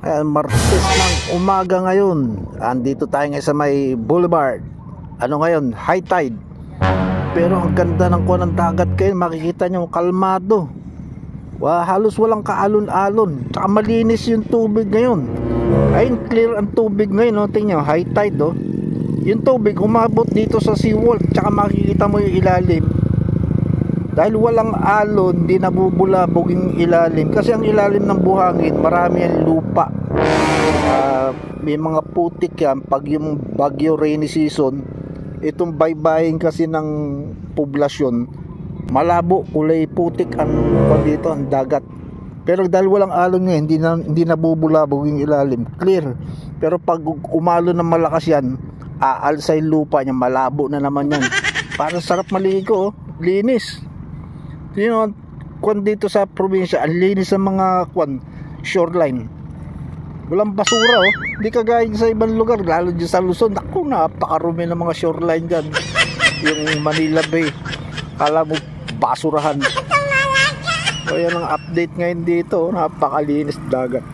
Martes ng umaga ngayon. Andito tayo ngayon sa may boulevard. Ano ngayon? High tide. Pero ang ganda ng kuwan ng dagat kayo. Makikita nyo kalmado. Halos walang kaalon-alon. Tsaka malinis yung tubig ngayon. Ayun, clear ang tubig ngayon. No? Tingnan nyo, high tide. Oh. Yung tubig umabot dito sa seawall. Tsaka makikita mo yung ilalim. Dahil walang alon, di nabubulabog yung ilalim. Kasi ang ilalim ng buhangin, marami ang lupa. May mga putik yan. Pag yung bagyo rainy season, itong baybayin kasi ng poblasyon, malabo, kulay putik ang dito, ang dagat. Pero dahil walang alon ngayon, hindi nabubulabog yung ilalim. Clear. Pero pag umalo ng malakas yan, aalsa yung lupa niya, malabo na naman yan. Parang sarap maligo, oh. Linis. You know, kwan dito sa probinsya, ang linis ng mga shoreline. Walang basura, oh. Hindi kagaya sa ibang lugar, lalo dyan sa Luzon. Naku, napakarumi ng mga shoreline dyan. Yung Manila Bay, kala mo basurahan. So yan ang update ngayon dito, oh. Napakalinis dagat.